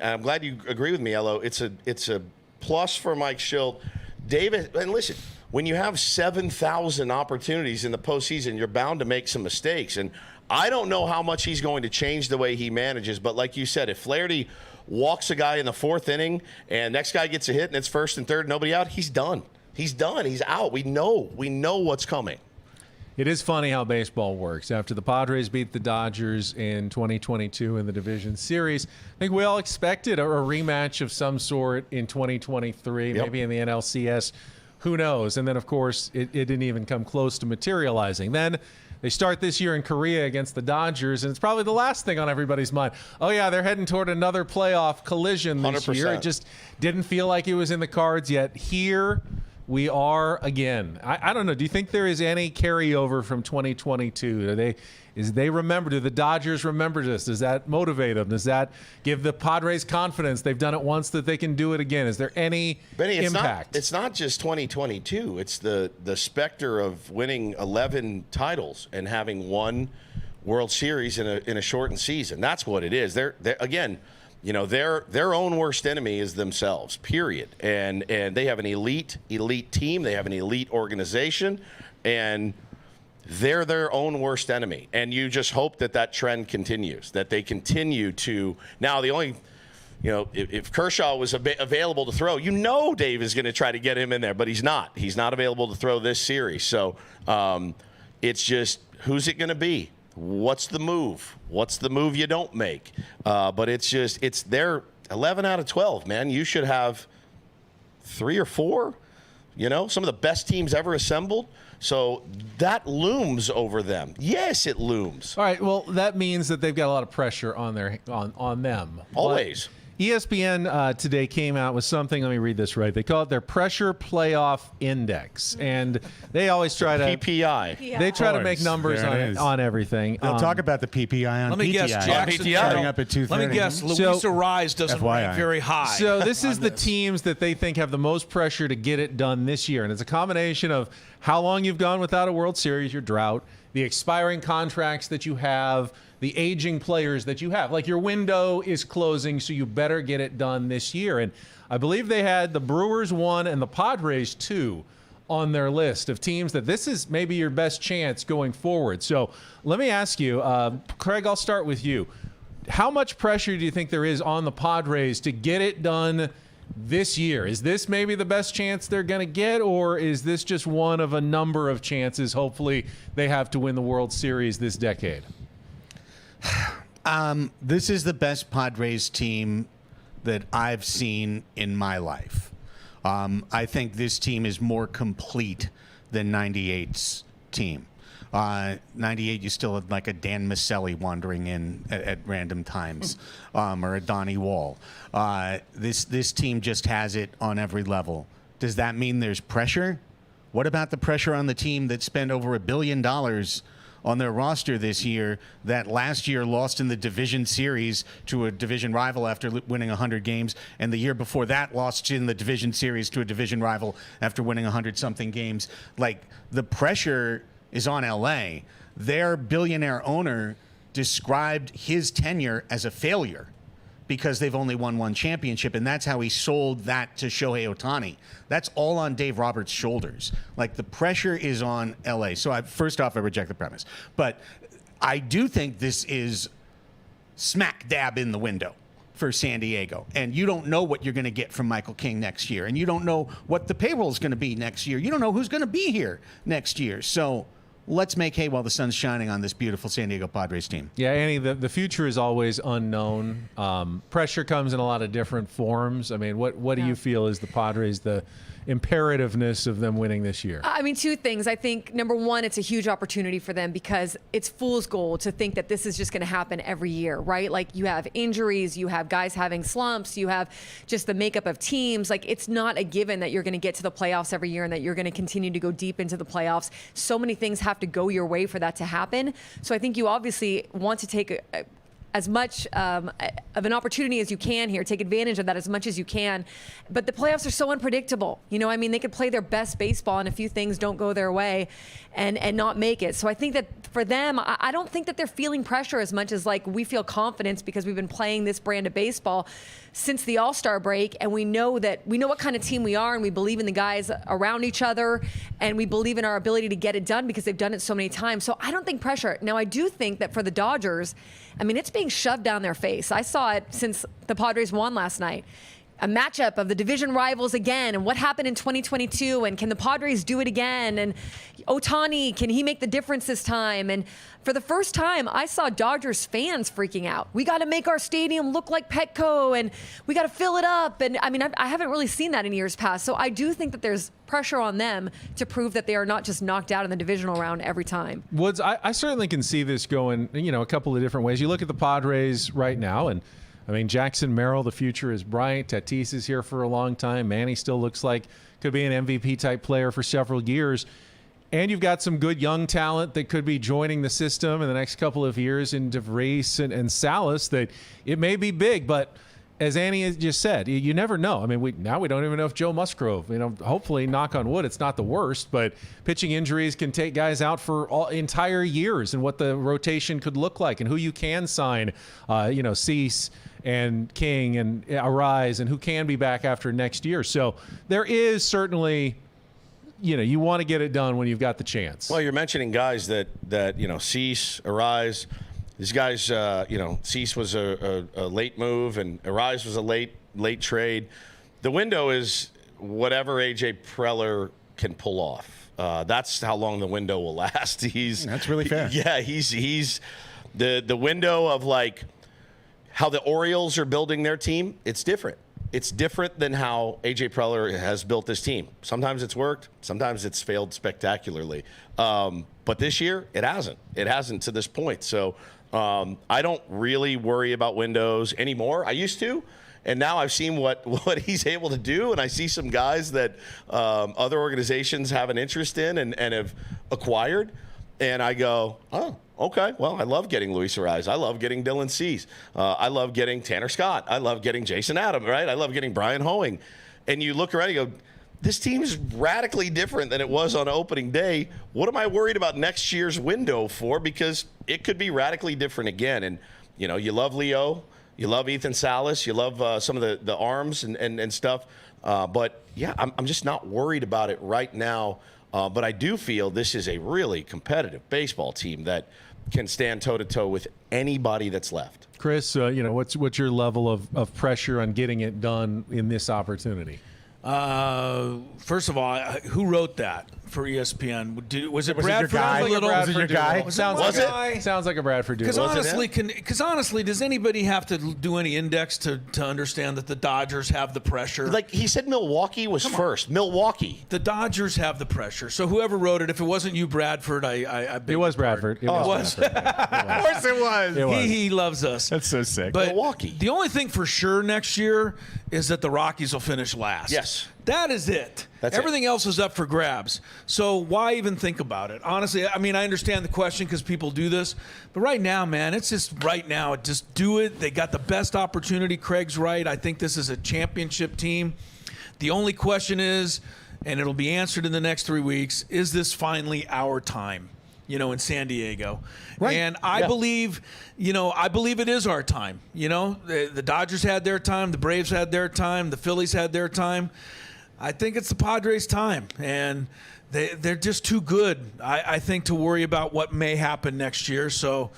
I'm glad you agree with me, Elo. It's a plus for Mike Schilt. David, and listen, when you have 7,000 opportunities in the postseason, you're bound to make some mistakes. And I don't know how much he's going to change the way he manages. But like you said, if Flaherty walks a guy in the 4th inning and next guy gets a hit and it's 1st and 3rd, nobody out, he's done. He's done. He's out. We know what's coming. It is funny how baseball works. After the Padres beat the Dodgers in 2022 in the division series, I think we all expected a rematch of some sort in 2023, maybe in the NLCS. Who knows? And then, of course, it didn't even come close to materializing. Then they start this year in Korea against the Dodgers, and it's probably the last thing on everybody's mind. Oh, yeah, they're heading toward another playoff collision this 100%. year. It just didn't feel like it was in the cards yet. Here we are again. I don't know. Do you think there is any carryover from 2022? Do the Dodgers remember this? Does that motivate them? Does that give the Padres confidence? They've done it once, that they can do it again. Is there any impact? It's not just 2022. It's the specter of winning 11 titles and having one World Series in a shortened season. That's what it is. They're again. Their own worst enemy is themselves, period. And they have an elite team. They have an elite organization, and they're their own worst enemy. And you just hope that trend continues, that they continue to. Now, the only, if Kershaw was available to throw, Dave is going to try to get him in there, but he's not. He's not available to throw this series. So it's just, who's it going to be? What's the move? What's the move you don't make? But it's their 11 out of 12, man. You should have 3 or 4, some of the best teams ever assembled. So that looms over them. Yes, it looms. All right. Well, that means that they've got a lot of pressure on them. Always. But ESPN today came out with something. Let me read this right. They call it their Pressure Playoff Index, and they always try to PPI. They try to make numbers on everything. They'll talk about the PPI on Let me guess, Jackson starting up at 2:30. Let me guess, Luis Rise doesn't rank very high. So this is the teams that they think have the most pressure to get it done this year, and it's a combination of how long you've gone without a World Series, your drought, the expiring contracts that you have, the aging players that you have. Like, your window is closing, so you better get it done this year. And I believe they had the Brewers 1 and the Padres 2 on their list of teams that this is maybe your best chance going forward. So let me ask you, Craig, I'll start with you. How much pressure do you think there is on the Padres to get it done this year? Is this maybe the best chance they're going to get, or is this just one of a number of chances hopefully they have to win the World Series this decade? This is the best Padres team that I've seen in my life. I think this team is more complete than 98's team. 98, you still had like a Dan Maselli wandering in at random times, or a Donnie Wall. This team just has it on every level. Does that mean there's pressure? What about the pressure on the team that spent over $1 billion on their roster this year, that last year lost in the division series to a division rival after winning 100 games, and the year before that lost in the division series to a division rival after winning 100-something games? Like, the pressure is on LA. Their billionaire owner described his tenure as a failure because they've only won one championship, and that's how he sold that to Shohei Ohtani. That's all on Dave Roberts' shoulders. Like, the pressure is on LA. So first off, I reject the premise. But I do think this is smack dab in the window for San Diego. And you don't know what you're going to get from Michael King next year. And you don't know what the payroll is going to be next year. You don't know who's going to be here next year. So let's make hay while the sun's shining on this beautiful San Diego Padres team. Yeah, Annie, the future is always unknown. Pressure comes in a lot of different forms. I mean, what do you feel is the Padres, the imperativeness of them winning this year? I mean, two things. I think, number one, it's a huge opportunity for them because it's fool's gold to think that this is just going to happen every year, right? Like, you have injuries, you have guys having slumps, you have just the makeup of teams. Like, it's not a given that you're going to get to the playoffs every year and that you're going to continue to go deep into the playoffs. So many things have to go your way for that to happen. So I think you obviously want to take as much of an opportunity as you can here, take advantage of that as much as you can. But the playoffs are so unpredictable. You know, I mean, they could play their best baseball and a few things don't go their way and not make it. So I think that for them, I don't think that they're feeling pressure as much as like we feel confidence because we've been playing this brand of baseball since the All-Star break, and we know what kind of team we are, and we believe in the guys around each other, and we believe in our ability to get it done because they've done it so many times. So I don't think pressure. Now, I do think that for the Dodgers, I mean, it's being shoved down their face. I saw it since the Padres won last night. A matchup of the division rivals again, and what happened in 2022, and can the Padres do it again? And Ohtani, can he make the difference this time? And for the first time, I saw Dodgers fans freaking out. We got to make our stadium look like Petco, and we got to fill it up. And I mean, I haven't really seen that in years past. So I do think that there's pressure on them to prove that they are not just knocked out in the divisional round every time. Woods, I certainly can see this going, a couple of different ways. You look at the Padres right now, and I mean, Jackson Merrill, the future is bright. Tatis is here for a long time. Manny still looks like could be an MVP-type player for several years. And you've got some good young talent that could be joining the system in the next couple of years in DeVries and Salas that it may be big, but as Annie has just said, you never know. I mean, we don't even know if Joe Musgrove, hopefully, knock on wood, it's not the worst, but pitching injuries can take guys out for entire years and what the rotation could look like and who you can sign, Cease and King and Arise and who can be back after next year. So there is certainly, you want to get it done when you've got the chance. Well, you're mentioning guys that Cease, Arise. These guys, Cease was a late move, and Arise was a late trade. The window is whatever A.J. Preller can pull off. That's how long the window will last. That's really fair. He's the window of like how the Orioles are building their team. It's different. It's different than how A.J. Preller has built this team. Sometimes it's worked. Sometimes it's failed spectacularly. But this year, it hasn't. It hasn't to this point. So I don't really worry about windows anymore. I used to. And now I've seen what he's able to do, and I see some guys that other organizations have an interest in and have acquired. And I go, oh, okay, well, I love getting Luis Arise. I love getting Dylan Cease. I love getting Tanner Scott. I love getting Jason Adams, right? I love getting Brian Hoeing. And you look around and you go, this team is radically different than it was on opening day. What am I worried about next year's window for? Because it could be radically different again. And, you love Leo. You love Ethan Salas. You love some of the arms and stuff. But, yeah, I'm just not worried about it right now. But I do feel this is a really competitive baseball team that can stand toe-to-toe with anybody that's left. Chris, what's your level of pressure on getting it done in this opportunity? First of all, who wrote that? for ESPN. Was it Was it your Bradford? guy? A little? Was it your guy? Sounds Was like it? Sounds like a Bradford dude. Because honestly, does anybody have to do any index to understand that the Dodgers have the pressure? Like he said, Milwaukee was first. Milwaukee. The Dodgers have the pressure. So whoever wrote it, if it wasn't you, Bradford, I beg It was your pardon. Bradford. It was Bradford. Of course it was. It was. He loves us. That's so sick. But Milwaukee. the only thing for sure next year is that the Rockies will finish last. Yes. That is it. That's Everything else is up for grabs. So why even think about it? Honestly, I mean, I understand the question because people do this. But right now, man, it's just right now. Just do it. They got the best opportunity. Craig's right. I think this is a championship team. The only question is, and it'll be answered in the next 3 weeks, is this finally our time? In San Diego. Right. And I believe it is our time. The Dodgers had their time, the Braves had their time, the Phillies had their time. I think it's the Padres' time. And they're just too good, I think, to worry about what may happen next year. So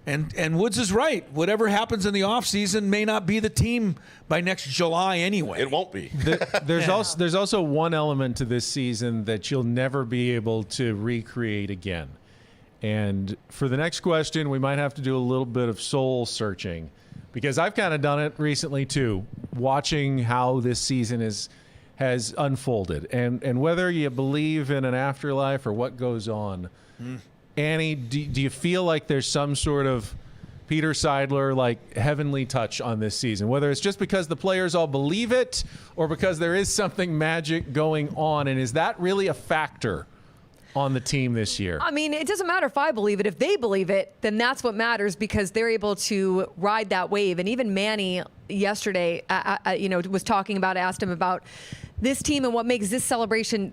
and Woods is right. Whatever happens in the offseason may not be the team by next July anyway. It won't be. There's also one element to this season that you'll never be able to recreate again. And for the next question, we might have to do a little bit of soul searching because I've kind of done it recently too, watching how this season has unfolded and whether you believe in an afterlife or what goes on. Annie, do you feel like there's some sort of Peter Seidler like heavenly touch on this season, whether it's just because the players all believe it or because there is something magic going on? And is that really a factor on the team this year? I mean, it doesn't matter if I believe it. If they believe it, then that's what matters because they're able to ride that wave. And even Manny yesterday, was talking about, asked him about this team and what makes this celebration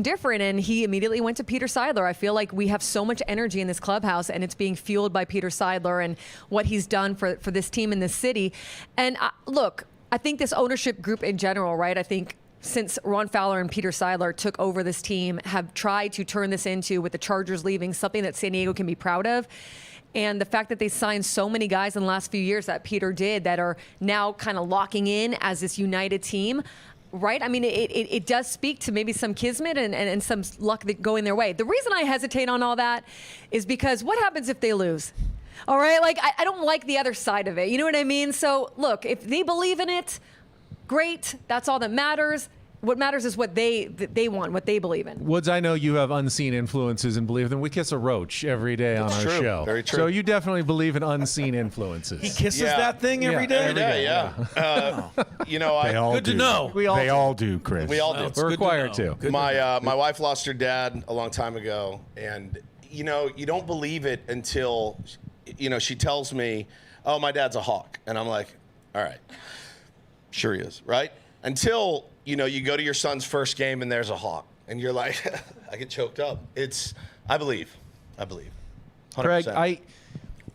different. And he immediately went to Peter Seidler. I feel like we have so much energy in this clubhouse and it's being fueled by Peter Seidler and what he's done for this team in this city. And look, I think this ownership group in general, right? I think since Ron Fowler and Peter Seidler took over this team, have tried to turn this into, with the Chargers leaving, something that San Diego can be proud of. And the fact that they signed so many guys in the last few years that Peter did that are now kind of locking in as this united team, right? I mean, it does speak to maybe some kismet and some luck that going their way. The reason I hesitate on all that is because what happens if they lose? All right? Like, I don't like the other side of it. You know what I mean? So, look, if they believe in it, great. That's all that matters. What matters is what they want, what they believe in. Woods, I know you have unseen influences and believe them. We kiss a roach every day on our true. show. Very true. So you definitely believe in unseen influences. He kisses Yeah. that thing every day. Every day, yeah. They all Good to do. know. They all do, Chris. We all do. It's We're good required to know. to. Good My wife lost her dad a long time ago, and you don't believe it until she tells me, "Oh, my dad's a Hawk," and I'm like, "All right, sure he is, right?" Until you go to your son's first game and there's a Hawk, and you're like, I get choked up. I believe, 100%. Craig,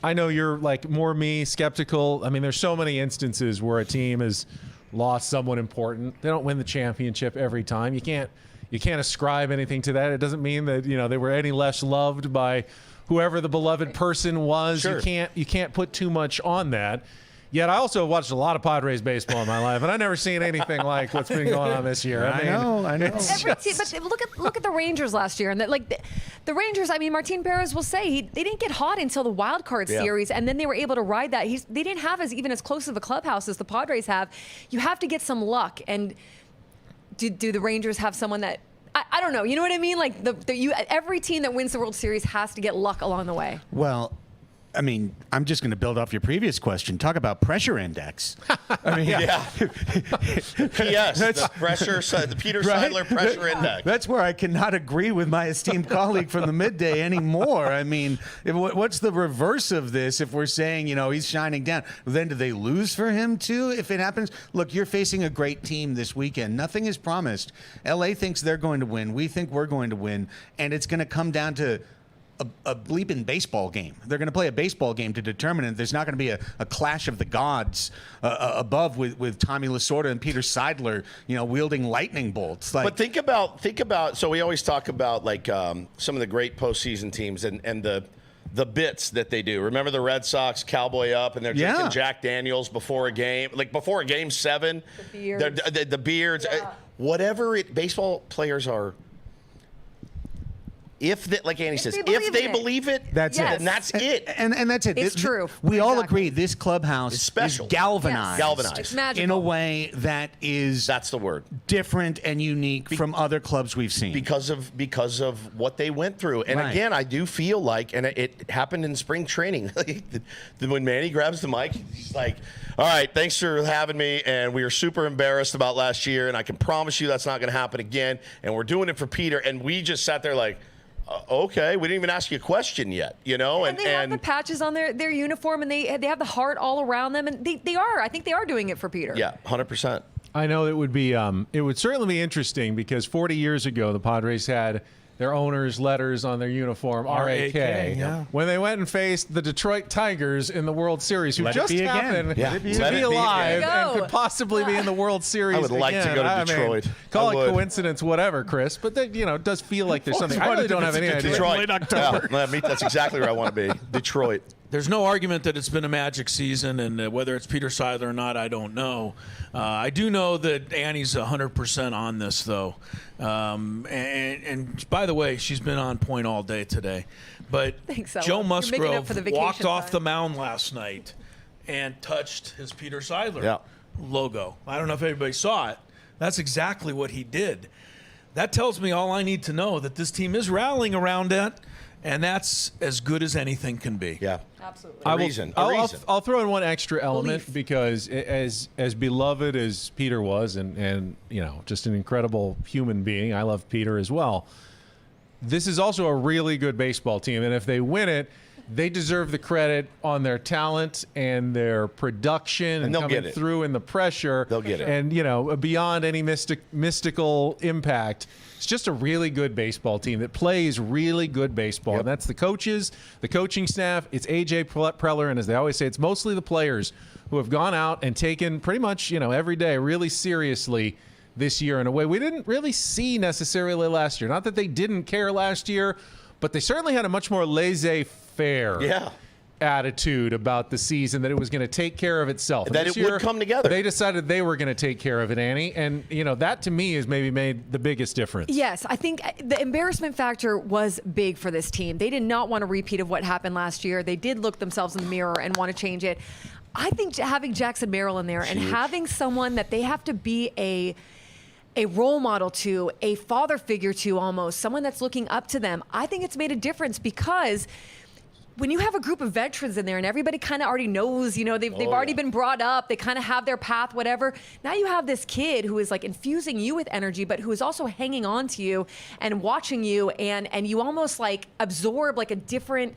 I know you're like more me, skeptical. I mean, there's so many instances where a team has lost someone important. They don't win the championship every time. You can't ascribe anything to that. It doesn't mean that they were any less loved by whoever the beloved person was. Sure. You can't put too much on that. Yet I also watched a lot of Padres baseball in my life, and I've never seen anything like what's been going on this year. I know. Every team, but look at the Rangers last year, and the Rangers. I mean, Martin Perez will say they didn't get hot until the wild card series, and then they were able to ride that. They didn't have even as close of a clubhouse as the Padres have. You have to get some luck, and do the Rangers have someone that? I don't know. You know what I mean? Like every team that wins the World Series has to get luck along the way. Well, I mean, I'm just going to build off your previous question. Talk about pressure index. I mean, Yeah. P.S. The Peter Seidler pressure index. That's where I cannot agree with my esteemed colleague from the midday anymore. I mean, what's the reverse of this if we're saying, he's shining down? Then do they lose for him too if it happens? Look, you're facing a great team this weekend. Nothing is promised. L.A. thinks they're going to win. We think we're going to win. And it's going to come down to a bleeping baseball game. They're going to play a baseball game to determine it. There's not going to be a clash of the gods above with Tommy Lasorda and Peter Seidler, wielding lightning bolts. But think about. So we always talk about like some of the great postseason teams and the bits that they do. Remember the Red Sox cowboy up and they're drinking Jack Daniels before a game, like before a game 7. The beards. The beards, Yeah. whatever. Baseball players are If that, like Annie says, they if they believe in it. believe it, That's Yes. it. then that's it. And that's it. It's true. We all Exactly. agree this clubhouse It's special. is galvanized. Yes. Galvanized. It's magical. in a way that is That's the word. different and unique from other clubs we've seen. Because of what they went through. And Right. again, I do feel like, and it happened in spring training, when Manny grabs the mic, he's like, all right, thanks for having me, and we are super embarrassed about last year, and I can promise you that's not going to happen again, and we're doing it for Peter. And we just sat there like, okay, we didn't even ask you a question yet, you know? And they have the patches on their uniform, and they have the heart all around them, and I think they are doing it for Peter. Yeah, 100%. I know it would be it would certainly be interesting because 40 years ago the Padres had their owner's letters on their uniform, R.A.K. yeah. When they went and faced the Detroit Tigers in the World Series, who Let it just be again. happened Yeah. to Let be it be alive again. and Go. could possibly be in the World Series I would like to again. go to I mean, Detroit. call I it would. coincidence, whatever, Chris, but that, it does feel like there's something. I really don't have any idea. Detroit. Late October. Yeah, that's exactly where I want to be. Detroit. There's no argument that it's been a magic season, and whether it's Peter Seidler or not, I don't know. I do know that Annie's 100% on this, though. And by the way, she's been on point all day today. But Thanks, Ella. Joe You're making up Musgrove for the vacation walked off time. the mound last night and touched his Peter Seidler Yeah. logo. I don't know if everybody saw it. That's exactly what he did. That tells me all I need to know, that this team is rallying around it. And that's as good as anything can be. Yeah. Absolutely. A reason. I'll throw in one extra element Belief. because as beloved as Peter was, and just an incredible human being, I love Peter as well. This is also a really good baseball team, and if they win it, they deserve the credit on their talent and their production and they'll coming get it. through in the pressure. They'll get it. And beyond any mystical impact. It's just a really good baseball team that plays really good baseball. Yep. And that's the coaches, the coaching staff. It's A.J. Preller, and as they always say, it's mostly the players who have gone out and taken pretty much, every day really seriously this year in a way we didn't really see necessarily last year. Not that they didn't care last year, but they certainly had a much more laissez-faire attitude about the season, that it was going to take care of itself. And That this it would year, come together. They decided they were going to take care of it, Annie. And, that to me has maybe made the biggest difference. Yes, I think the embarrassment factor was big for this team. They did not want a repeat of what happened last year. They did look themselves in the mirror and want to change it. I think having Jackson Merrill in there and having someone that they have to be a role model to, a father figure to almost, someone that's looking up to them, I think it's made a difference because when you have a group of veterans in there and everybody kind of already knows, they've already been brought up, they kind of have their path, whatever. Now you have this kid who is like infusing you with energy, but who is also hanging on to you and watching you, and you almost like absorb like a different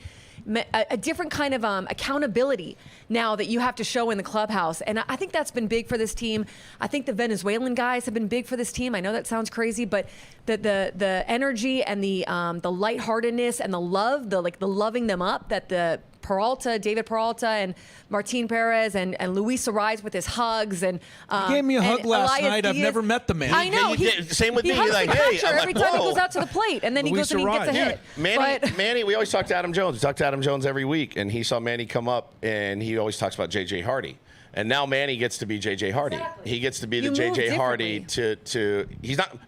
kind of accountability now that you have to show in the clubhouse. And I think that's been big for this team. I think the Venezuelan guys have been big for this team. I know that sounds crazy, but the energy and the lightheartedness and the love, the loving them up that the David Peralta and Martin Perez and Luis Ariz with his hugs and He gave me a hug and last Elias night. I've Diaz. never met the man. I know. Yeah, you did. Same with he me. hugs Like, the hey, catcher I'm every like, time he whoa. goes out to the plate, and then he Luis goes and he gets a Ariz. hit. Manny, we always talk to Adam Jones. We talk to Adam Jones every week, and he saw Manny come up, and he always talks about J.J. Hardy. And now Manny gets to be J.J. Hardy. Exactly. He gets to be You the move J.J. Hardy differently.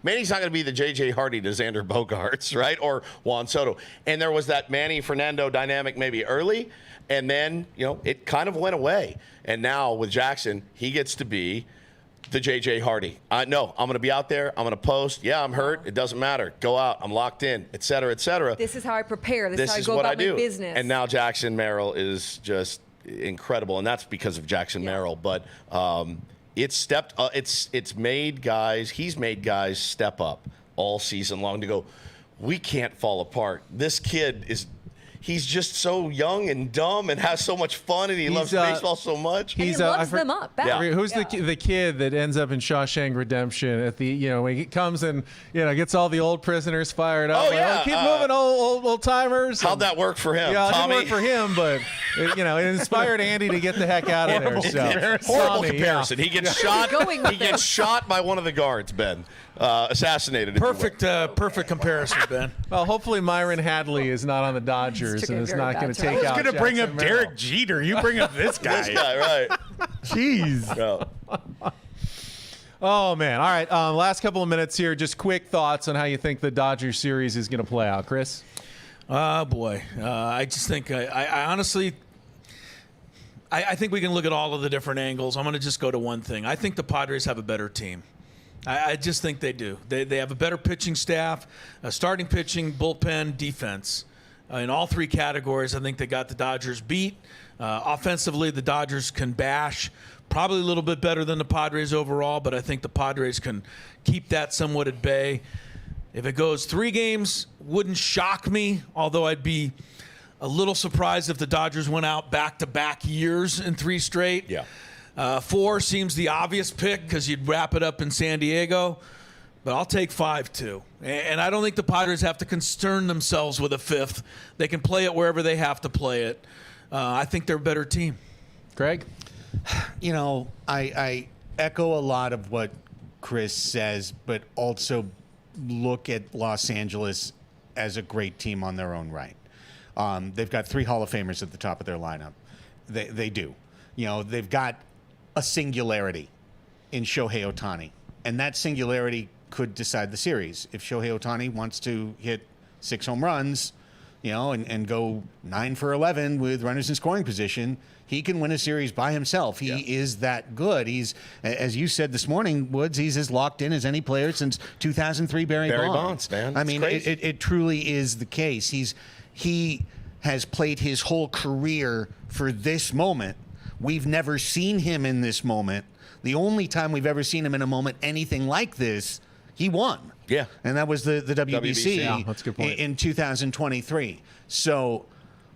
Manny's not going to be the J.J. Hardy to Xander Bogaerts, right? Or Juan Soto. And there was that Manny-Fernando dynamic maybe early, and then, it kind of went away. And now with Jackson, he gets to be the J.J. Hardy. No, I'm going to be out there. I'm going to post. Yeah, I'm hurt. It doesn't matter. Go out. I'm locked in, et cetera, et cetera. This is how I prepare. This is how I Is go what about I do. my business. And now Jackson Merrill is just incredible, and that's because of Jackson Merrill. But it's made guys. He's made guys step up all season long to go. We can't fall apart. This kid he's just so young and dumb and has so much fun, and he loves baseball so much. And he loves them up. Back. Yeah. Who's the kid that ends up in Shawshank Redemption at the when he comes and gets all the old prisoners fired up? Oh, yeah. Keep moving, old timers. How'd that work for him? Yeah, it Tommy? didn't work for him, but it inspired Andy to get the heck out of there. So. Horrible Tommy, comparison. He gets shot. Going with He gets shot by one of the guards. Ben, assassinated. if you will. Perfect comparison, Ben. Well, hopefully Myron Hadley is not on the Dodgers Took a and is very not bad going to turn. take I out. was going to bring up Jackson Merrill. Derek Jeter. You bring up this guy. This guy, right? Jeez. No. Oh, man. All right. Last couple of minutes here. Just quick thoughts on how you think the Dodgers series is going to play out, Chris. Oh, boy. I just think I honestly I think we can look at all of the different angles. I'm going to just go to one thing. I think the Padres have a better team. I just think they do. They have a better pitching staff, starting pitching, bullpen, defense. In all three categories, I think they got the Dodgers beat. Offensively, the Dodgers can bash. Probably a little bit better than the Padres overall, but I think the Padres can keep that somewhat at bay. If it goes 3 games, wouldn't shock me, although I'd be a little surprised if the Dodgers went out back-to-back years in 3 straight. Yeah. 4 seems the obvious pick because you'd wrap it up in San Diego, but I'll take 5 too. And I don't think the Padres have to concern themselves with a 5th. They can play it wherever they have to play it. I think they're a better team. Greg? You know, I echo a lot of what Chris says, but also look at Los Angeles as a great team on their own right. They've got 3 Hall of Famers at the top of their lineup. They do. You know, they've got a singularity in Shohei Ohtani, and that singularity could decide the series. If Shohei Ohtani wants to hit 6 home runs, you know, and go 9 for 11 with runners in scoring position, he can win a series by himself. He is that good. He's, as you said this morning, Woods, he's as locked in as any player since 2003 Barry Bonds. Man. I mean, it truly is the case. He has played his whole career for this moment. We've never seen him in this moment. The only time we've ever seen him in a moment anything like this, he won. Yeah. And that was the WBC Yeah, that's a good point. in 2023. So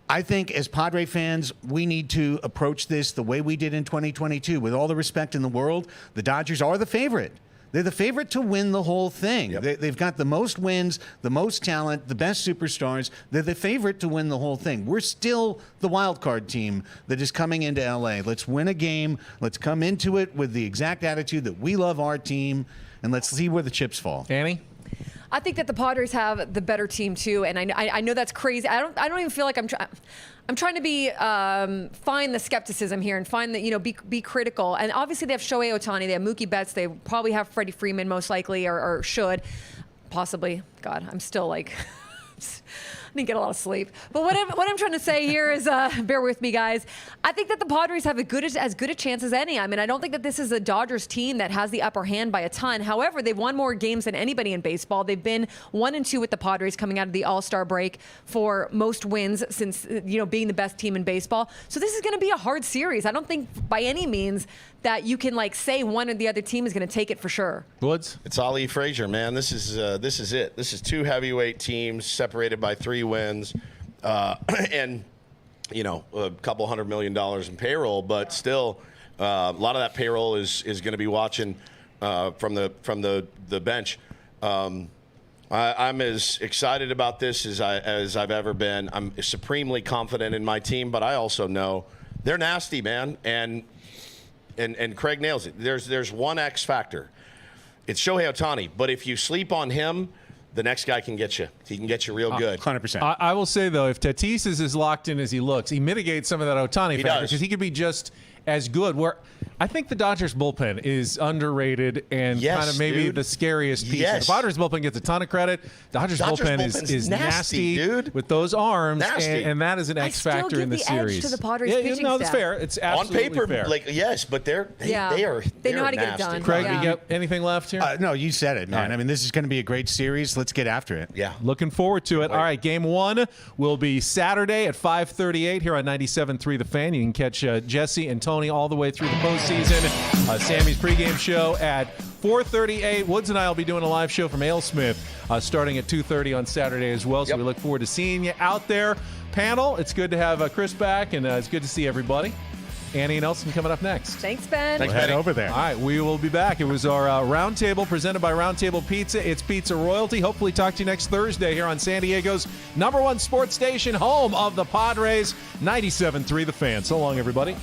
I think as Padre fans, we need to approach this the way we did in 2022. With all the respect in the world, the Dodgers are the favorite. They're the favorite to win the whole thing. Yep. They've got the most wins, the most talent, the best superstars. They're the favorite to win the whole thing. We're still the wild card team that is coming into LA. Let's win a game. Let's come into it with the exact attitude that we love our team, and let's see where the chips fall. Annie? I think that the Padres have the better team too, and I know that's crazy. I don't even feel like I'm trying to be find the skepticism here and find that, you know, be critical. And obviously they have Shohei Ohtani, they have Mookie Betts, they probably have Freddie Freeman most likely or should possibly. God, I'm still like. I didn't get a lot of sleep. But what I'm trying to say here is, bear with me, guys. I think that the Padres have as good a chance as any. I mean, I don't think that this is a Dodgers team that has the upper hand by a ton. However, they've won more games than anybody in baseball. They've been 1-2 with the Padres coming out of the All-Star break for most wins since, you know, being the best team in baseball. So this is going to be a hard series. I don't think by any means that you can like say one or the other team is going to take it for sure. Woods? It's Ali Frazier, man. This is it. This is 2 heavyweight teams separated by 3 wins, and you know, a couple $100 million in payroll. But still, a lot of that payroll is going to be watching from the bench. I'm as excited about this as I've ever been. I'm supremely confident in my team, but I also know they're nasty, man. And Craig nails it. There's one X factor. It's Shohei Ohtani. But if you sleep on him, the next guy can get you. He can get you real good. 100%. I will say, though, if Tatis is as locked in as he looks, he mitigates some of that Ohtani factor does. because he could be just as good. Where I think the Dodgers bullpen is underrated and Yes, kind of maybe dude. the scariest piece. Yes. The Padres bullpen gets a ton of credit. Dodgers bullpen bullpen's is nasty, dude. with those arms, Nasty. and that is an X still factor give in the the edge series. to the Padres pitching no, that's staff. fair. It's On absolutely paper, fair. like yes, but they are They know how to get it nasty. done. Craig, Yeah. you got anything left here? No, you said it, man. All right. I mean, this is going to be a great series. Let's get after it. Yeah. Looking forward to it. All right, game 1 will be Saturday at 5:38 here on 97.3 The Fan. You can catch Jesse and Tony all the way through the postseason. Sammy's pregame show at 4:38. Woods and I will be doing a live show from AleSmith starting at 2:30 on Saturday as well. So Yep. we look forward to seeing you out there. Panel, it's good to have Chris back, and it's good to see everybody. Annie and Nelson coming up next. Thanks, Ben. Thanks, Head Benny. over there. All right, we will be back. It was our Roundtable presented by Roundtable Pizza. It's Pizza Royalty. Hopefully talk to you next Thursday here on San Diego's #1 sports station, home of the Padres, 97.3 The Fan. So long, everybody.